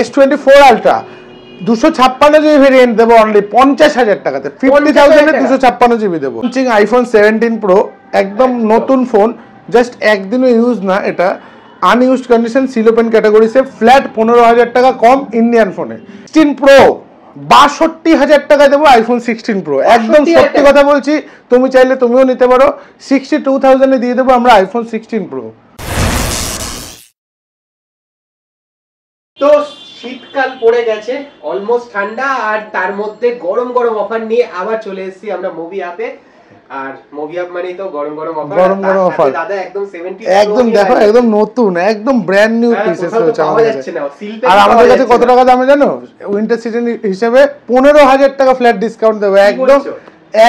S24 ultra 256 GB variant দেবো only 50,000 টাকাতে। 50,000 এ 256 GB দেবো। লঞ্চিং আইফোন 17 প্রো, একদম নতুন ফোন, জাস্ট একদিনও ইউজ না, এটা আনইউজড কন্ডিশন, সিলোপেন ক্যাটাগরিতে, ফ্ল্যাট 15,000 টাকা কম ইন্ডিয়ান ফোনে। 16 প্রো 62,000 টাকা দেবো আইফোন 16 প্রো, একদম সত্যি কথা বলছি, তুমি চাইলে তুমিও নিতে পারো। 62,000 এ দিয়ে দেবো আমরা আইফোন 16 প্রো। তো শীতকাল পড়ে গেছে, অলমোস্ট ঠান্ডা, আর তার মধ্যে গরম গরম অফার নিয়ে আবার চলে এসেছি আমরা মুভি অ্যাপে। আর মুভি অ্যাপ মানেই তো গরম গরম অফার, গরম গরম অফার। দাদা একদম 70 একদম দেখো, একদম নতুন, একদম ব্র্যান্ড নিউ পিসেস রয়েছে আমাদের কাছে। আর আমাদের কাছে কত টাকা দামে জানো? উইন্টার সিজন হিসেবে 15,000 টাকা ফ্ল্যাট ডিসকাউন্ট দেবো।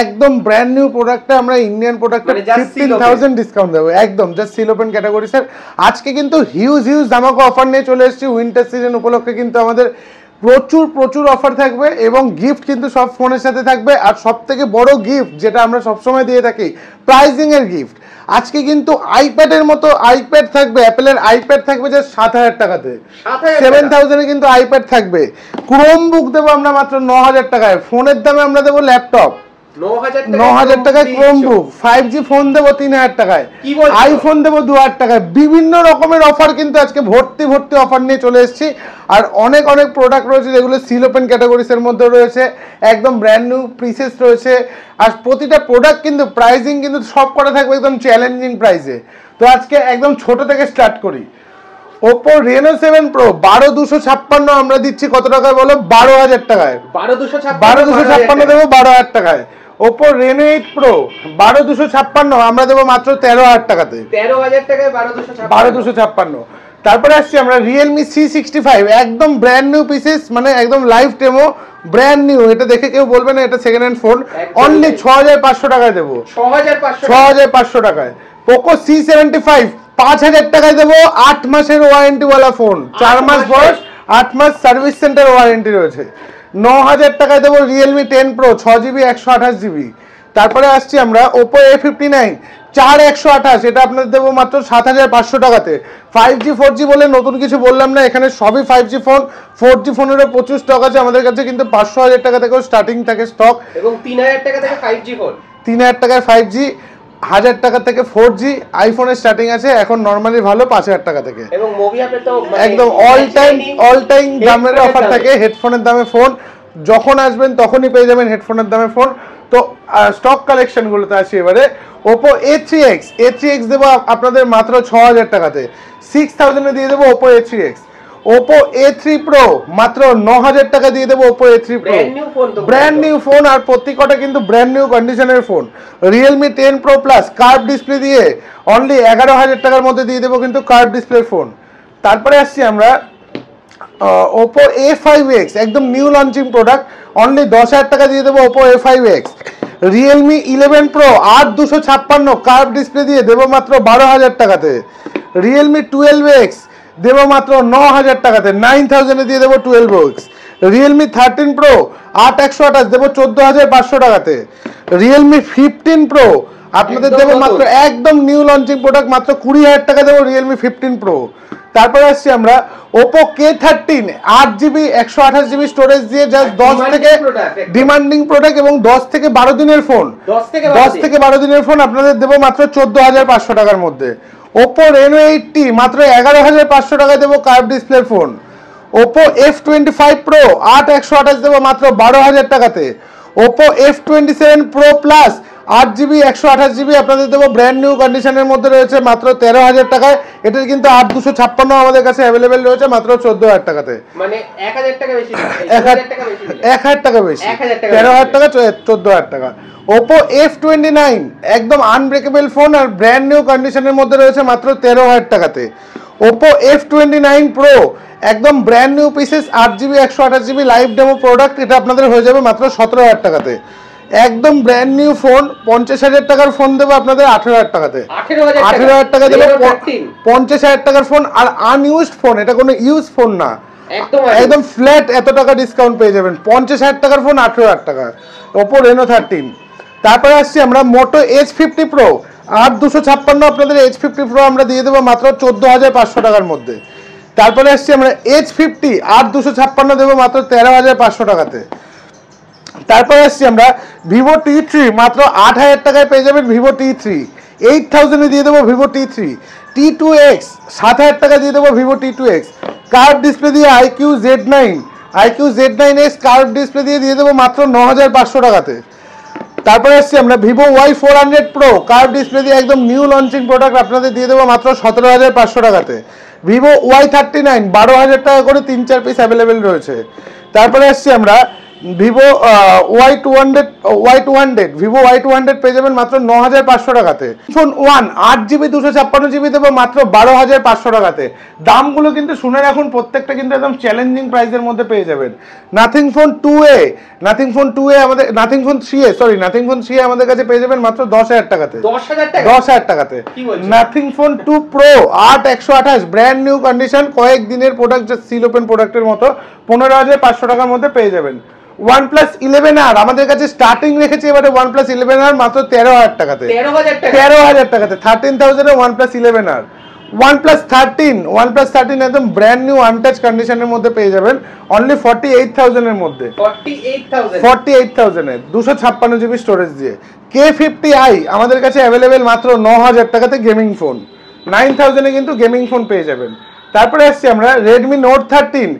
একদম ব্র্যান্ড নিউ প্রোডাক্টে আমরা ইন্ডিয়ান প্রোডাক্টে 15,000 ডিসকাউন্ট দেবো, একদম জাস্ট সিলোপেন ক্যাটাগরিসের। আজকে কিন্তু হিউজ ধামাকা অফার নিয়ে চলে এসেছি উইন্টার সিজন উপলক্ষে, কিন্তু আমাদের প্রচুর অফার থাকবে এবং গিফট কিন্তু সব ফোনের সাথে থাকবে। আর সব থেকে বড় গিফট যেটা আমরা সবসময় দিয়ে থাকি, প্রাইজিং এর গিফট। আজকে কিন্তু আইপ্যাডের মতো আইপ্যাড থাকবে, অ্যাপেলের আইপ্যাড থাকবে জাস্ট 7,000 টাকাতে। 7,000 এ কিন্তু আইপ্যাড থাকবে। ক্রোম বুক দেবো আমরা মাত্র 9,000 টাকায়। ফোনের দামে আমরা দেবো ল্যাপটপ 9,000 টাকায়, ক্রোম বুক, 5G ফোন দেবো 3,000 টাকায়, আইফোন দেবো 2,000 টাকায়। বিভিন্ন রকমের অফার কিন্তু আজকে ভর্তি অফার নিয়ে চলে এসেছি। আর অনেক প্রোডাক্ট রয়েছে যেগুলো সিলোপেন ক্যাটাগরিসের মধ্যে রয়েছে, একদম ব্র্যান্ড নিউ পিসেস রয়েছে। আর প্রতিটা প্রোডাক্ট কিন্তু প্রাইসিং কিন্তু সব করা থাকবে একদম চ্যালেঞ্জিং প্রাইসে। তো আজকে একদম ছোট থেকে স্টার্ট করি। Oppo Reno 7 Pro 12,256 আমরা দিচ্ছি কত টাকায় বলো? 12,000 টাকায়। 12,256 দেবো 12,000 টাকায়। Oppo Reno 8 Pro 12,256 আমরা দেবো মাত্র 13,000 টাকাতে। 13,000 টাকায় 12,256। তারপরে আসছি আমরা Realme C65, একদম ব্র্যান্ড নিউ পিসেস, মানে একদম লাইভ ডেমো, ব্র্যান্ড নিউ। এটা দেখে কেউ বলবে না এটা সেকেন্ড হ্যান্ড ফোন। অনলি 6,500 টাকায় দেবো। 6,500 টাকায়। Poco C75 5,000 টাকায় দেবো। 8 মাসের ওয়ারেন্টি ওয়ালা ফোন, 4 মাস বয়স, 8 মাস সার্ভিস সেন্টার ওয়ারেন্টি রয়েছে। 9,000 টাকায় দেবো Realme 10 Pro 6GB 128GB। তারপরে আসছি আমরা Oppo A59 4128, এটা আপনাদের দেবো মাত্র 7,500 টাকাতে। 5G 4G বলে নতুন কিছু বললাম না, এখানে সবই 5G ফোন। 4G ফোনেরও প্রচুর স্টক আছে আমাদের কাছে, কিন্তু 500,000 টাকা থেকেও স্টার্টিং থাকে স্টক, এবং 3,000 টাকা থেকে 5G ফোন। 3,000 টাকায় 5G, 1,000 টাকা থেকে 4G আইফোনের স্টার্টিং আছে এখন নরমালি ভালো 5,000 টাকা থেকে। এবং মুভি অ্যাপে তো একদম অল টাইম দামের অফার থাকে। হেডফোনের দামে ফোন যখন আসবেন তখনই পেয়ে যাবেন হেডফোনের দামে ফোন। তো স্টক কালেকশনগুলোতে আসি এবারে। Oppo A3X দেবো আপনাদের মাত্র 6,000 টাকাতে। 6,000 এ দিয়ে দেবো Oppo A3X। Oppo A3 Pro মাত্র 9,000 টাকা দিয়ে দেবো Oppo A3 Pro, brand new phone. আর প্রত্যেকটা কিন্তু ব্র্যান্ড নিউ কন্ডিশনের ফোন। Realme 10 Pro Plus curve display দিয়ে অনলি 11,000 টাকার মধ্যে দিয়ে দেবো কিন্তু কার্ভ ডিসপ্লে ফোন। তারপরে আসছি আমরা Oppo A5X, একদম নিউ লঞ্চিং প্রোডাক্ট, অনলি 10,000 টাকা দিয়ে দেবো Oppo A5X। Realme 11 Pro 8,256 curve display দিয়ে দেবো মাত্র 12,000 টাকাতে। Realme 12X দেবো মাত্র 9,000 টাকাতে। 9,000 এ দিয়ে দেবো 12X। Realme 13 Pro 8,128 দেবো 14,500 টাকাতে। Realme 15 Pro আপনাদের দেবো মাত্র একদম নিউ লঞ্চিং প্রোডাক্ট, মাত্র 20,000 টাকা দেবো Realme 15 Pro। তারপরে আসছি আমরা Oppo K13 8GB 128GB storage দিয়ে জাস্ট 10 থেকে ডিমান্ডিং প্রোডাক্ট এবং 10 থেকে 12 দিনের ফোন। 10 থেকে 12 দিনের ফোন আপনাদের দেবো মাত্র 14,500 টাকার মধ্যে। Oppo Reno 80 মাত্র 11,500 টাকায় দেবো curve display phone. Oppo F25 Pro 8,128 দেবো মাত্র 12,000 টাকাতে। Oppo F27 Pro Plus 8GB 128GB আপনাদের দেবো ব্র্যান্ড নিউ কন্ডিশনের মধ্যে রয়েছে মাত্র 13,000 টাকায়। এটার কিন্তু 8,256 আমাদের কাছে অ্যাভেলেবেল রয়েছে মাত্র 14,000 টাকাতে। মানে 1,000 টাকা বেশি, 1,000 টাকা বেশি, 13,000 টাকা 14,000 টাকা। Oppo F29 একদম আনব্রেকেবল ফোন আর ব্র্যান্ড নিউ কন্ডিশনের মধ্যে রয়েছে মাত্র 13,000 টাকাতে। Oppo F29 Pro একদম brand new pieces 8GB 128GB live demo product, এটা আপনাদের হয়ে যাবে মাত্র 17,000 টাকাতে। একদম ব্র্যান্ড নিউ ফোন 50,000 টাকার ফোন দেবো আপনাদের 18,000 টাকাতে। 18,000 টাকা দেবো 50,000 টাকার ফোন। আর আনইউজড ফোন, এটা কোনো ইউজ ফোন না, একদম ফ্ল্যাট এত টাকা ডিসকাউন্ট পেয়ে যাবেন। 50,000 টাকার ফোন 18,000 টাকা Oppo Reno 13। তারপরে আসছি আমরা Moto H50 Pro 8,256 আপনাদের H50 Pro আমরা দিয়ে দেবো মাত্র 14,500 টাকার মধ্যে। তারপরে আসছি আমরা H50 8 256 দেবো মাত্র 13,500 টাকাতে। তারপরে আসছি আমরা ভিভো T3 মাত্র 8,000 টাকায় পেয়ে যাবেন ভিভো T3, 8,000 দিয়ে দেবো ভিভো T3। T2X 7,000 টাকা দিয়ে দেবো ভিভো T2X, কার্ভ ডিসপ্লে দিয়ে IQ Z9S কার্ভ ডিসপ্লে দিয়ে দেবো মাত্র 9,500 টাকাতে। তারপরে আসছি আমরা Vivo Y400 Pro curve display দিয়ে একদম নিউ লঞ্চিং প্রোডাক্ট আপনাদের দিয়ে দেবো মাত্র 17,500 টাকাতে। ভিভো Y39 12,000 টাকা করে 3-4 পিস অ্যাভেলেবেল রয়েছে। তারপরে আসছি আমরা ভিভো Y200 ভিভো Y200 পেয়ে যাবেন মাত্র 9,500 টাকাতে। ফোন 1 8GB 256GB দেবো মাত্র 12,500 টাকাতে। দামগুলো কিন্তু শুনে রাখুন, প্রত্যেকটা কিন্তু একদম চ্যালেঞ্জিং প্রাইসের মধ্যে পেয়ে যাবেন। নাথিং ফোন 2A আমাদের নাথিং ফোন 3A আমাদের কাছে পেয়ে যাবেন মাত্র 10,000 টাকাতে। 10,000 টাকাতে nothing phone 2 Pro 8/128 brand new condition, কয়েকদিনের প্রোডাক্ট, সিল ওপেন প্রোডাক্টের মতো 15,500 টাকার মধ্যে পেয়ে যাবেন। OnePlus 11R আমাদের কাছে স্টার্টিং রেখেছি এবারে OnePlus 11R মাত্র 13,000 টাকাতে। 13,000 টাকাতে 13,000 এ OnePlus 11R। OnePlus 13 একদম ব্র্যান্ড নিউ আনটাচ কন্ডিশনের মধ্যে পেয়ে যাবেন অনলি 48,000 এর মধ্যে। 48,000 এ 256GB স্টোরেজ দিয়ে। K50i আমাদের কাছে অ্যাভেলেবেল মাত্র 9,000 টাকাতে গেমিং ফোন। 9,000 এ কিন্তু গেমিং ফোন পেয়ে যাবেন। তারপরে আসছি আমরা Redmi Note 13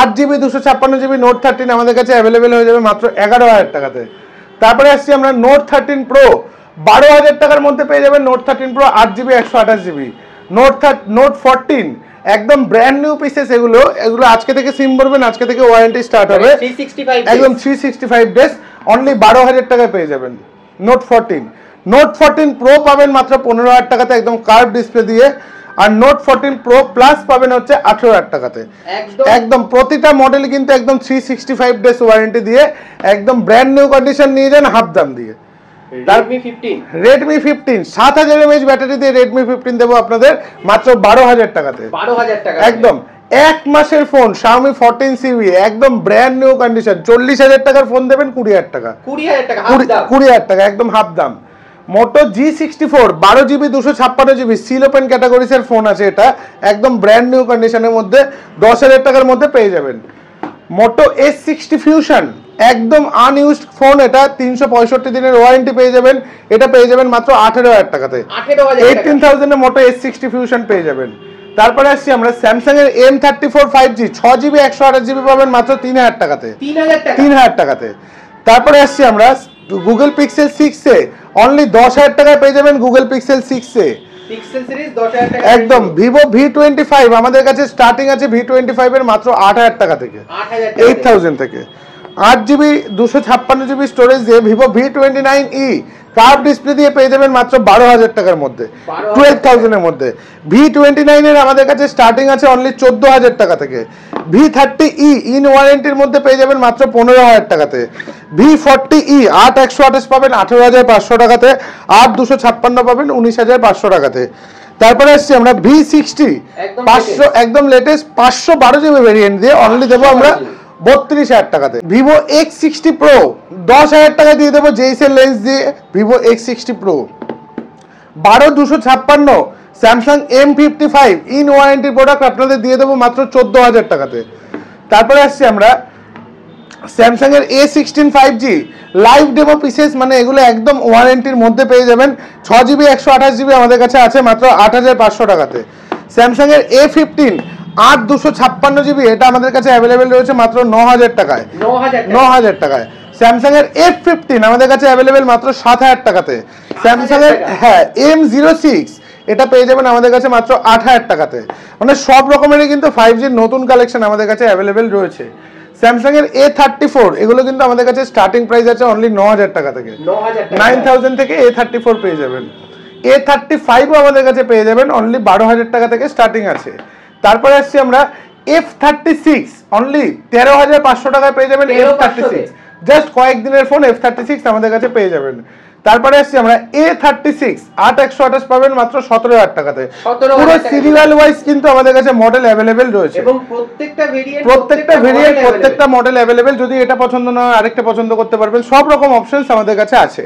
8GB 256GB Note 13 আমাদের কাছে অ্যাভেলেবেল হয়ে যাবে মাত্র 11,000 টাকাতে। তারপরে আসছি আমরা Note 13 Pro 12,000 টাকার মধ্যে পেয়ে যাবেন Note 13 Pro 8GB 128GB। Note 14 একদম ব্র্যান্ড নিউ পিসেস, এগুলো আজকে থেকে সিম ভরবেন, আজকে থেকে ওয়ারেন্টি স্টার্ট হবে, একদম 365 ডেজ, অনলি 12,000 টাকায় পেয়ে যাবেন Note 14 Pro পাবেন মাত্র 15,000 টাকাতে একদম কার্ভ ডিসপ্লে দিয়ে। আর Note 14 Pro Plus পাবেন হচ্ছে 18,000 টাকাতে। একদম প্রতিটা মডেল কিন্তু একদম 365 ডেজ ওয়ারেন্টি দিয়ে, একদম ব্র্যান্ড নিউ কন্ডিশন নিয়ে যান হাফ দাম দিয়ে। Redmi 15 7,000 mAh ব্যাটারি দিয়ে Redmi 15 দেবো আপনাদের মাত্র 12,000 টাকাতে। 12,000 টাকা একদম এক মাসের ফোন Xiaomi 14CV একদম ব্র্যান্ড নিউ কন্ডিশন। 40,000 টাকার ফোন দেবেন 20,000 টাকা, 20,000 টাকা একদম হাফ দাম। Moto G64 12GB 256GB seal open ক্যাটাগরিজের ফোন আছে, এটা একদম ব্র্যান্ড নিউ কন্ডিশনের মধ্যে 10,000 টাকার মধ্যে পেয়ে যাবেন। মোটো S60 Fusion একদম আনইউজড ফোন, এটা 365 দিনের ওয়ারেন্টি পেয়ে যাবেন, এটা পেয়ে যাবেন মাত্র 18,000 টাকাতে। 18,000 এ মোটো S60 Fusion পেয়ে যাবেন। তারপরে আসছি আমরা স্যামসাং এর M34 5G 6GB 128GB পাবেন মাত্র 3,000 টাকাতে। 3,000 টাকাতে। তারপরে আসছি আমরা Google Pixel 6a অনলি 10,000 টাকায় পেয়ে যাবেন Google Pixel 6a pixel series 10,000 টাকা একদম। Vivo V25 আমাদের কাছে স্টার্টিং আছে V25 এর মাত্র 8,000 টাকা থেকে, 8,000 থেকে। 8GB 256GB স্টোরেজ দিয়ে Vivo V29e কার্ভ ডিসপ্লে দিয়ে পেয়ে যাবেন মাত্র 12,000 টাকার মধ্যে, 12,000 এর মধ্যে। V29 এর আমাদের কাছে স্টার্টিং আছে অনলি 14,000 টাকা থেকে। V30e ইন ওয়ারেন্টির মধ্যে পেয়ে যাবেন মাত্র 15,000 টাকাতে। V40e 8/128 পাবেন 18,500 টাকাতে, 8/256 পাবেন 19,500 টাকাতে। তারপরে আসছি আমরা V60 500 একদম লেটেস্ট 512GB ভেরিয়েন্ট দিয়ে অনলি দেবো আমরা 32,000 টাকাতে। Vivo X60 Pro 10,000 টাকা দিয়ে দেবো জেইসেল লেন্স দিয়ে Vivo X60 Pro। 12,256 Samsung M55 in warranty product আপনাদের দিয়ে দেবো মাত্র 14,000 টাকাতে। তারপরে আসছি আমরা স্যামসাং এর A16 5G live demo pieces, মানে এগুলো একদম ওয়ারেন্টির মধ্যে পেয়ে যাবেন। 6GB 128GB আমাদের কাছে আছে মাত্র 8,500 টাকাতে। স্যামসাং এর A15 8/256GB এটা আমাদের কাছে অ্যাভেলেবেল রয়েছে মাত্র 9,000 টাকায়, 9,000 টাকায়। স্যামসাং এর F15 আমাদের কাছে অ্যাভেলেবেল মাত্র 7,000 টাকাতে। স্যামসাং এর M06 এটা পেয়ে যাবেন আমাদের কাছে মাত্র 8,000 টাকাতে। মানে সব রকমেরই কিন্তু 5G নতুন কালেকশন আমাদের কাছে অ্যাভেলেবেল রয়েছে। স্যামসাং এর A34 এগুলো কিন্তু আমাদের কাছে স্টার্টিং প্রাইস আছে অনলি 9,000 টাকা থেকে, 9,000 থেকে A34 পেয়ে যাবেন। A35 ও আমাদের কাছে পেয়ে যাবেন অনলি 12,000 টাকা থেকে স্টার্টিং আছে। তারপরে আসছি আমরা F36 অনলি 13,500 টাকায় পেয়ে যাবেন F36, জাস্ট কয়েকদিনের ফোন F36 আমাদের কাছে পেয়ে যাবেন। তারপরে আসছি আমরা A36 8128 পাবেন মাত্র 17000 টাকাতে। পুরো সিরিয়াল ওয়াইজ কিন্তু আমাদের কাছে মডেল अवेलेबल রয়েছে এবং প্রত্যেকটা ভেরিয়েন্ট প্রত্যেকটা মডেল अवेलेबल। যদি এটা পছন্দ না হয় আরেকটা পছন্দ করতে পারবেন, সব রকম অপশনস আমাদের কাছে আছে।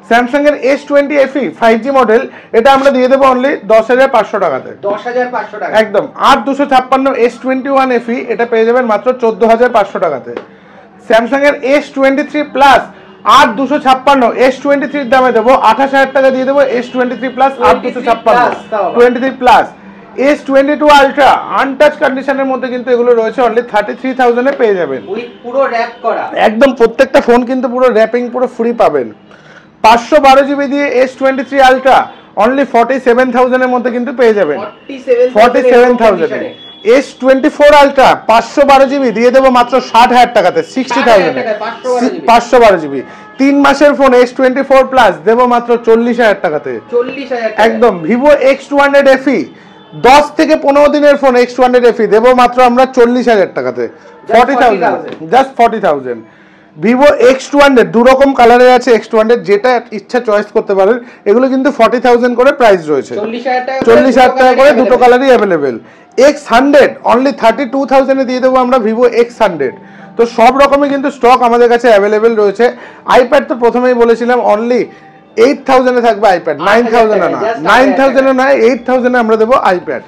স্যামসাং এর S20 FE 5G মডেল, এটা আমরা দিয়ে দেব অনলি 10500 টাকাতে। 10500 টাকা একদম। আর 256 S21 FE এটা পেয়ে যাবেন মাত্র 14500 টাকাতে। স্যামসাং এর S23 প্লাস আর 256 S23 এর দামে দেবো 28000 টাকা দিয়ে দেবো। S23 প্লাস আর 256 23 প্লাস S22 আলট্রা আনটাচ কন্ডিশনের মধ্যে কিন্তু এগুলো রয়েছে, অনলি 33000 এ পেয়ে যাবেন উইথ পুরো র‍্যাপ করা। একদম প্রত্যেকটা ফোন কিন্তু পুরো র‍্যাপিং পুরো ফ্রি পাবেন। 512 জিবি দিয়ে S23 আলট্রা অনলি 47000 এর মধ্যে কিন্তু পেয়ে যাবেন। 47000 এ S24 আলট্রা 512 জিবি দিয়ে দেবো মাত্র 60000 টাকাতে। 60000 এ 512 জিবি 3 মাসের ফোন S24 প্লাস দেবো মাত্র 40000 টাকাতে। 40000 একদম। Vivo X200 FE 10 থেকে 15 দিনের ফোন X200 FE দেবো মাত্র আমরা 40000 টাকাতে। 40000 জাস্ট 40000। Vivo X200 দু রকম কালারের আছে X200, যেটা ইচ্ছা চয়েস করতে পারেন। এগুলো কিন্তু 40000 করে প্রাইস রয়েছে। 40000 টাকা করে দুটো কালারই अवेलेबल। X100 অনলি 32000 এ দিয়ে দেবো আমরা Vivo X100। তো সব রকমের কিন্তু স্টক আমাদের কাছে अवेलेबल রয়েছে। আইপ্যাড তো প্রথমেই বলেছিলাম অনলি 8000 এ থাকবে আইপ্যাড, 9000 এ না, 9000 এ নয় 8000 এ আমরা দেবো আইপ্যাড।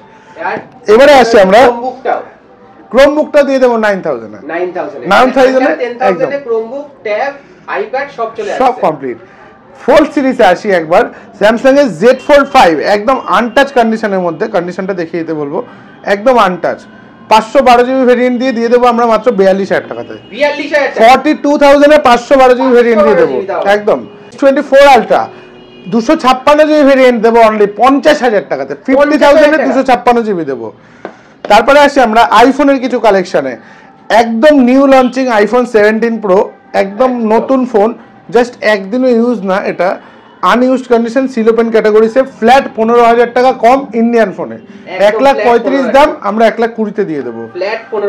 এবারে আসি আমরা ক্রোমবুকটা দিয়ে দেবো 9000 এ। 9000 এ একদম ক্রোমবুক, ট্যাব, আইপ্যাড সব চলে আসছে, সব কমপ্লিট। ফোল্ড সিরিজে আসি একবার। স্যামসাং এর Z Fold 5 একদম আনটাচ কন্ডিশনের মধ্যে, কন্ডিশনটা দেখিয়ে দিতে বলবো, একদম আনটাচ। 512 জিবি ভেরিয়েন্ট দিয়ে দেবো আমরা মাত্র 42000 টাকাতে। 42000 এ 512 জিবি ভেরিয়েন্ট দিয়ে দেবো একদম। 24 আলট্রা 256 জিবি ভেরিয়েন্ট দেবো অনলি 50000 টাকাতে। 50000 এ 256 জিবি দেবো। তারপরে আসি আমরা আইফোনের কিছু কালেকশনে। একদম নিউ লঞ্চিং আইফোন 17 প্রো, একদম নতুন ফোন, জাস্ট একদিনও ইউজ না, এটা আনইউজড কন্ডিশন, সিলোপেন ক্যাটাগরিতে, ফ্ল্যাট 15000 টাকা কম ইন্ডিয়ান ফোনে। 1,35,000 দাম, আমরা 1,20,000 দিয়ে দেবো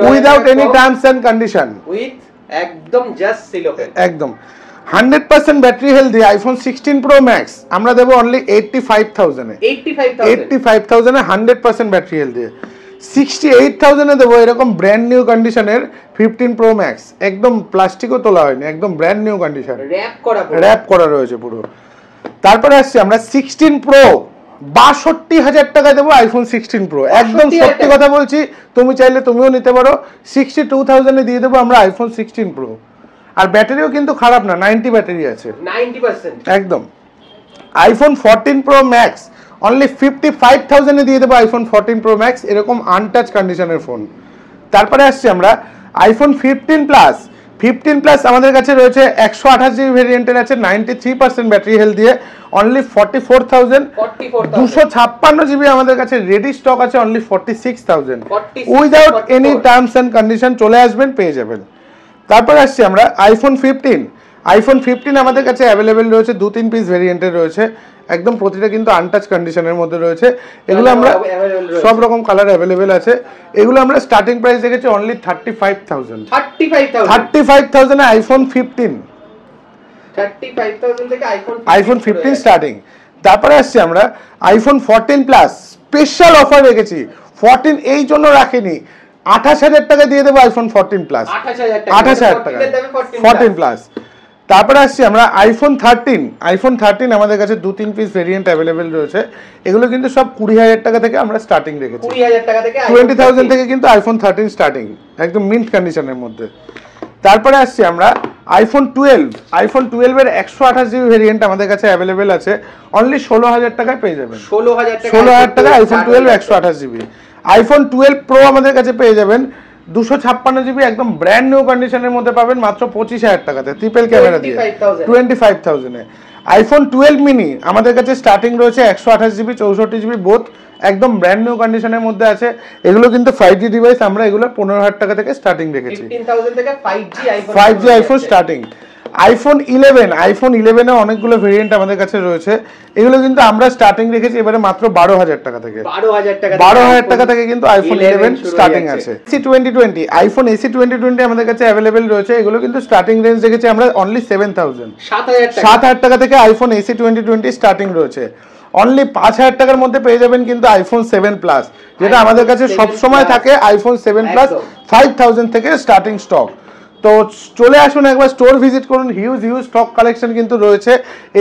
without any terms and condition, with একদম জাস্ট সিলোপেন। একদম 100% battery healthy iPhone 16 pro max আমরা দেবো অনলি 85000 এ। 85000 এ 100% ব্যাটারি হেলদি। 68000 এ দেবো এরকম ব্র্যান্ড নিউ কন্ডিশনের 15 প্রো ম্যাক্স, একদম প্লাস্টিকও তোলা হয়নি, একদম ব্র্যান্ড নিউ কন্ডিশন, র‍্যাপ করা রয়েছে পুরো। তারপরে আসছে আমরা 16 প্রো 62000 টাকা দেবো আইফোন 16 প্রো। একদম সত্যি কথা বলছি, তুমি চাইলে তুমিও নিতে পারো। 62000 এ দিয়ে দেবো আমরা আইফোন 16 প্রো। আর ব্যাটারিও কিন্তু খারাপ না, 90 ব্যাটারি আছে 90%। একদম। আইফোন 14 প্রো ম্যাক্স অনলি 55000 এ দিয়ে দেবো আইফোন 14 প্রো ম্যাক্স, এরকম আনটাচ কন্ডিশনের ফোন। তারপরে আসছি আমরা আইফোন 15 প্লাস। 15 প্লাস আমাদের কাছে রয়েছে 128 জিবি ভেরিয়েন্টের আছে, 93% ব্যাটারি হেলথ দিয়ে অনলি 44000। 256 জিবি আমাদের কাছে রেডি স্টক আছে only 46000 without any terms and condition. চলে আসবেন, পেয়ে যাবেন। তারপর আসছি আমরা আইফোন 15। আইফোন 15 আমাদের কাছে অ্যাভেলেবেল রয়েছে, 2-3 পিস ভেরিয়েন্টের রয়েছে, একদম প্রতিটা কিন্তু আনটাচ কন্ডিশনের মধ্যে রয়েছে। এগুলো আমরা সব রকম কালার অ্যাভেলেবেল আছে। এগুলো আমরা স্টার্টিং প্রাইস দেখেছি অনলি 35000। 35000 এ আইফোন 15, 35000 থেকে আইফোন 15 স্টার্টিং। তারপরে আসছি আমরা আইফোন 14 প্লাস, স্পেশাল অফার রেখেছি। 14 এই জন্য রাখিনি, 28000 টাকা দিয়ে দেবো আইফোন 14 প্লাস, 28000 টাকা 14 প্লাস। তারপরে আসছি আমরা আইফোন 13। আইফোন 13 আমাদের কাছে 2-3 পিস ভেরিয়েন্ট অ্যাভেলেবেল রয়েছে। এগুলো কিন্তু সব 20000 টাকা থেকে আমরা স্টার্টিং রেখেছি। 20000 টাকা থেকে 20000 থেকে কিন্তু আইফোন 13 স্টার্টিং, একদম মিন্ট কন্ডিশনের মধ্যে। তারপরে আসছি আমরা আইফোন 12। আইফোন 12 এর 128 জিবি ভেরিয়েন্ট আমাদের কাছে অ্যাভেলেবেল আছে, অনলি 16000 টাকায় পেয়ে যাবেন। 16000 টাকা আইফোন 12 128 জিবি। আইফোন 12 প্রো আমাদের কাছে পেয়ে যাবেন 256 জিবি, একদম ব্র্যান্ড নিউ কন্ডিশনের মধ্যে পাবেন মাত্র 25000 টাকাতে, ট্রিপল ক্যামেরা দিয়ে 25000 এ। আইফোন 12 মিনি আমাদের কাছে স্টার্টিং রয়েছে 128 জিবি 64 জিবি বোথ, একদম ব্র্যান্ড নিউ কন্ডিশনের মধ্যে আছে। এগুলো কিন্তু 5G ডিভাইস, আমরা এগুলো 15000 টাকা থেকে স্টার্টিং রেখেছি। 15000 থেকে 5G আইফোন স্টার্টিং। আইফোন 11 এ অনেকগুলো ভেরিয়েন্ট আমাদের কাছে রয়েছে। এগুলো কিন্তু আমরা স্টার্টিং রেখেছি এবারে মাত্র 12,000 টাকা থেকে। 12,000 টাকা থেকে কিন্তু আইফোন 11 স্টার্টিং আছে। AC2020 আইফোন AC2020 আমাদের কাছে অ্যাভেলেবেল রয়েছে। এগুলো কিন্তু স্টার্টিং রেঞ্জ রেখেছি আমরা অনলি 7,000 টাকা থেকে আইফোন AC2020 স্টার্টিং রয়েছে। অনলি 5,000 টাকার মধ্যে পেয়ে যাবেন কিন্তু আইফোন 7 প্লাস, যেটা আমাদের কাছে সব সময় থাকে আইফোন 7 প্লাস 5,000 থেকে স্টার্টিং স্টক। তো চলে আসুন একবার, স্টোর ভিজিট করুন, হিউজ স্টক কালেকশন কিন্তু রয়েছে।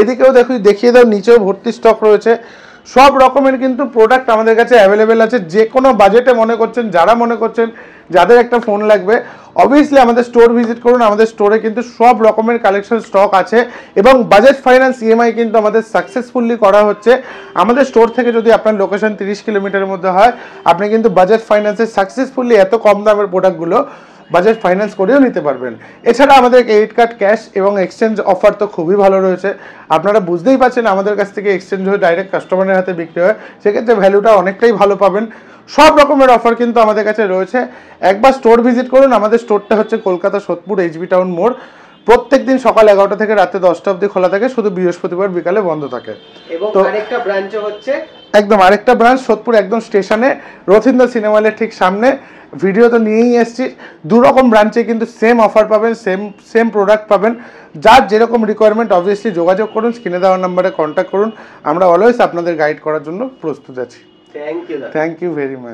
এদিকেও দেখিয়ে দাও, নিচেও ভর্তি স্টক রয়েছে। সব রকমের কিন্তু প্রোডাক্ট আমাদের কাছে অ্যাভেলেবেল আছে। যে কোনো বাজেটে মনে করছেন, যারা মনে করছেন যাদের একটা ফোন লাগবে, অবভিয়াসলি আমাদের স্টোর ভিজিট করুন। আমাদের স্টোরে কিন্তু সব রকমের কালেকশন স্টক আছে এবং বাজেট ফাইন্যান্স ইএমআই কিন্তু আমাদের সাকসেসফুলি করা হচ্ছে। আমাদের স্টোর থেকে যদি আপনার লোকেশন 30 কিলোমিটারের মধ্যে হয়, আপনি কিন্তু বাজেট ফাইন্যান্সে সাকসেসফুলি এত কম দামের প্রোডাক্টগুলো বাজেট ফাইন্যান্স করেও নিতে পারবেন। এছাড়া আমাদের ক্রেডিট কার্ড, ক্যাশ এবং এক্সচেঞ্জ অফার তো খুবই ভালো রয়েছে। আপনারা বুঝতেই পারছেন, আমাদের কাছ থেকে এক্সচেঞ্জ হয়ে ডাইরেক্ট কাস্টমারের হাতে বিক্রি হয়, সেক্ষেত্রে ভ্যালুটা অনেকটাই ভালো পাবেন। সব রকমের অফার কিন্তু আমাদের কাছে রয়েছে। একবার স্টোর ভিজিট করুন। আমাদের স্টোরটা হচ্ছে কলকাতা সোদপুর এইচবি টাউন মোড়। প্রত্যেক দিন সকাল 11টা থেকে রাতে 10টা অবধি খোলা থাকে, শুধু বৃহস্পতিবার বিকালে বন্ধ থাকে। তো আরেকটা ব্রাঞ্চ হচ্ছে আরেকটা ব্রাঞ্চ সোদপুর একদম স্টেশনে, রথীন্দ্র সিনেমা হলের ঠিক সামনে। ভিডিও তো নিয়েই এসেছি। দুরকম ব্রাঞ্চে কিন্তু সেম অফার পাবেন, সেম প্রোডাক্ট পাবেন। যার যেরকম রিকোয়ারমেন্ট অবভিয়াসলি যোগাযোগ করুন, স্ক্রিনে দেওয়া নাম্বারে কন্ট্যাক্ট করুন। আমরা অলওয়েজ আপনাদের গাইড করার জন্য প্রস্তুত আছি। Thank you thank you very much.